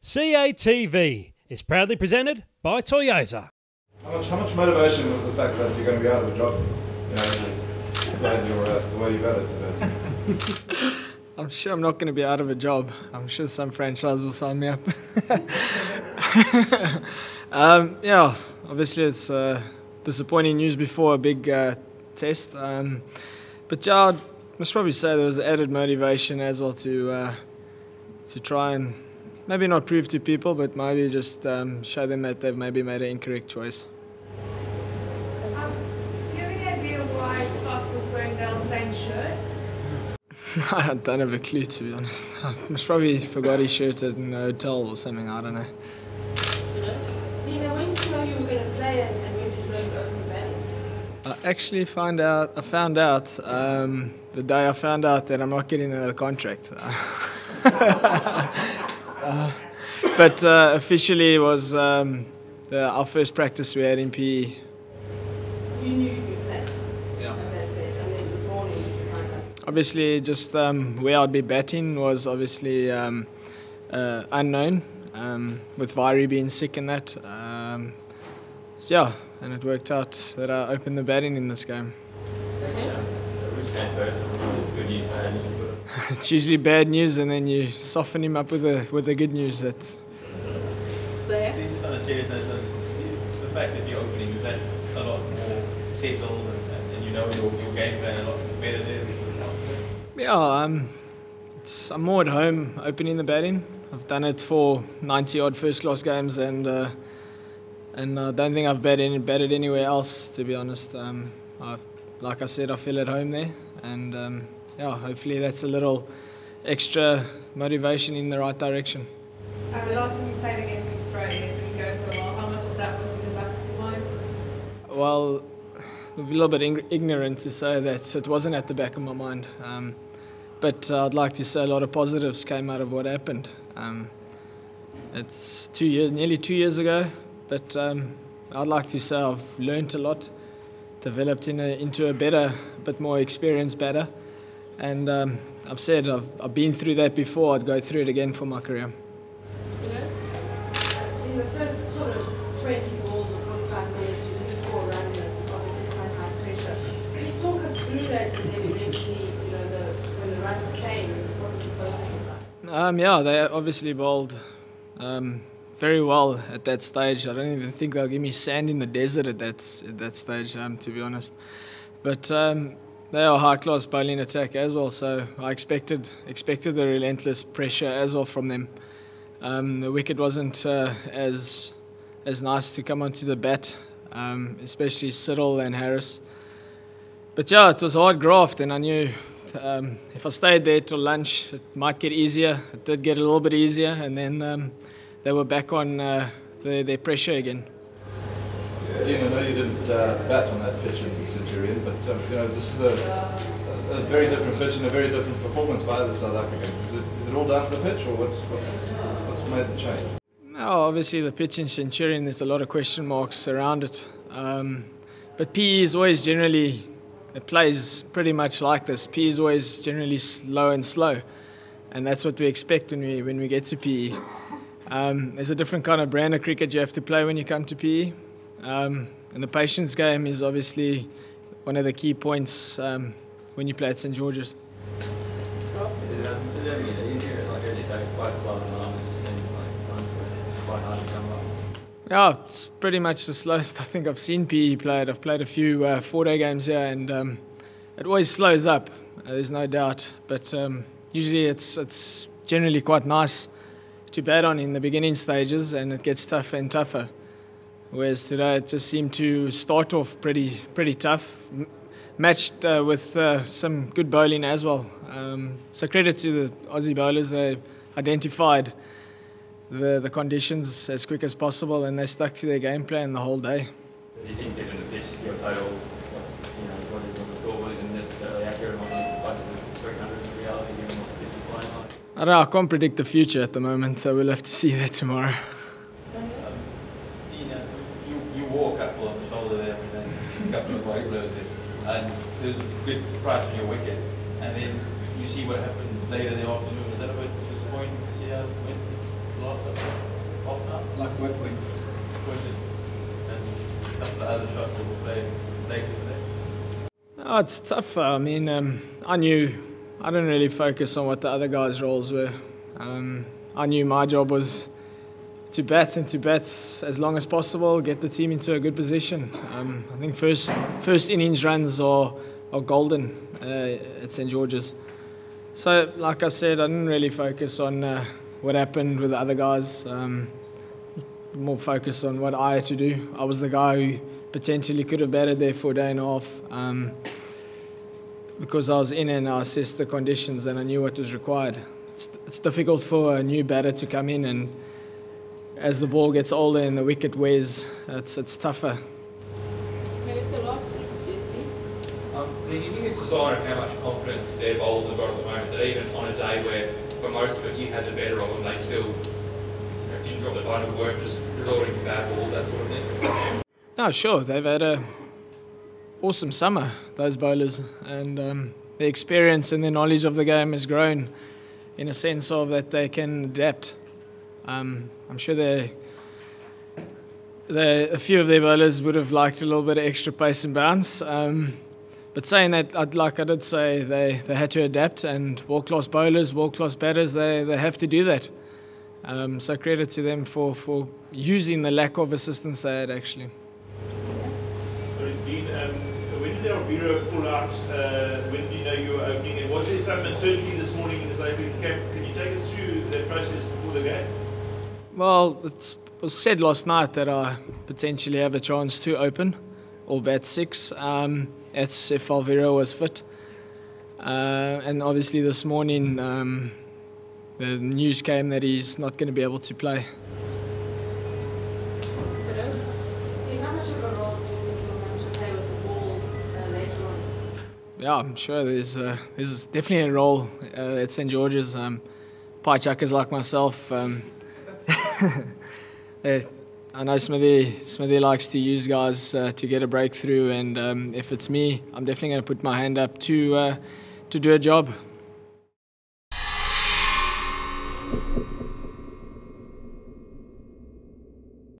CATV is proudly presented by Toyota. How much motivation was the fact that you're going to be out of a job? You know, playing the way you've had it today. I'm sure I'm not going to be out of a job. I'm sure some franchise will sign me up. Yeah, obviously it's disappointing news before a big test. But yeah, I must probably say there was added motivation as well to try and maybe not prove to people, but maybe just show them that they've maybe made an incorrect choice. Do you have any idea why Faf was wearing the same shirt? I don't have a clue, to be honest. I must probably forgot his shirt in the hotel or something, I don't know. Dina, when did you know you were going to play and when did you know you were open batting? I actually found out the day I found out that I'm not getting another contract. But officially it was our first practice we had in PE. You knew you'd be playing? Yeah. At that stage, and then this morning did you find out? Obviously just where I'd be batting was obviously unknown, with Vairi being sick and that. So yeah, and it worked out that I opened the batting in this game. It's usually bad news, and then you soften him up with the good news. That's. So yeah. Just on a serious note, the fact that you're opening, is that a lot more settled and you know your game plan a lot better there? Yeah, I'm more at home opening the batting. I've done it for 90 odd first class games, and I don't think I've batted anywhere else, to be honest. Like I said, I feel at home there, and yeah, hopefully that's a little extra motivation in the right direction. The last time you played against Australia didn't go so well. How much of that was in the back of your mind? Well, a little bit ignorant to say that it wasn't at the back of my mind. But I'd like to say a lot of positives came out of what happened. It's nearly 2 years ago, but I'd like to say I've learnt a lot, developed into a bit more experienced batter, and I've said I've been through that before. I'd go through it again for my career. In the first sort of 20 balls or 45 minutes, you didn't score a run, and obviously quite high pressure. Just talk us through that, and then eventually, you know, when the runs came, what was the process of that? Yeah, they obviously bowled very well at that stage. I don't even think they'll give me sand in the desert at that stage, to be honest. But they are high-class bowling attack as well, so I expected the relentless pressure as well from them. The wicket wasn't as nice to come onto the bat, especially Cyril and Harris. But yeah, it was hard graft, and I knew if I stayed there till lunch, it might get easier. It did get a little bit easier, and then they were back on their pressure again. Dean, I know you didn't bat on that pitch in the Centurion, but you know, this is a very different pitch and a very different performance by the South Africans. Is it all down to the pitch, or what's made the change? No, obviously the pitch in Centurion, there's a lot of question marks around it. But PE is always generally, it plays pretty much like this. PE is always generally slow, and that's what we expect when we get to PE. There's a different kind of brand of cricket you have to play when you come to PE. And the patience game is obviously one of the key points when you play at St George's. Yeah, it's pretty much the slowest I think I've seen PE played. I've played a few 4-day games here, and it always slows up, there's no doubt. But usually it's generally quite nice to bat on in the beginning stages, and it gets tougher and tougher. Whereas today it just seemed to start off pretty tough, matched with some good bowling as well. So credit to the Aussie bowlers, they identified the conditions as quick as possible, and they stuck to their game plan the whole day. You didn't get in the pitch, your total, what the score wasn't necessarily accurate on the close to 300 in reality, given what the pitch is playing like. I don't know, I can't predict the future at the moment, so we'll have to see that tomorrow. You wore a couple on the shoulder there every day, a couple of white blurs there, and there's a good price on your wicket, and then you see what happened later in the afternoon. Was that a bit disappointing to see how it went last time? What point? Pointed and a couple of other shots that were played later today? Oh, it's tough. I mean, I didn't really focus on what the other guys' roles were. I knew my job was to bat as long as possible, get the team into a good position. I think first innings runs are golden at St George's. So, like I said, I didn't really focus on what happened with the other guys. More focused on what I had to do. I was the guy who potentially could have batted there for a day and a half because I was in and I assessed the conditions and I knew what was required. It's difficult for a new batter to come in, and as the ball gets older and the wicket wears, it's tougher. Maybe the last things, Jesse. Do you think it's a sign of how much confidence their bowlers have got at the moment, that even on a day where for most of it you had the better of them, they still didn't drop the bone of work, just resorting to bad balls, that sort of thing? No, sure, they've had a awesome summer, those bowlers, and their experience and their knowledge of the game has grown in a sense of that they can adapt. I'm sure a few of their bowlers would have liked a little bit of extra pace and bounce. But saying that, like I did say, they had to adapt, and world-class bowlers, world-class batters, they have to do that. So credit to them for using the lack of assistance they had, actually. Dean, when did Alvira pull out? When did you know you were opening? And was there some uncertainty this morning in the South African camp? Can you take us through that process before the game? Well, it was said last night that I potentially have a chance to open or bat 6. That's if Alvira was fit. And obviously this morning the news came that he's not going to be able to play. How much of a role do you think you'll have to play with the ball later on? Yeah, I'm sure there's definitely a role at St George's. Pie chuckers like myself. I know Smithy likes to use guys to get a breakthrough, and if it's me, I'm definitely going to put my hand up to do a job.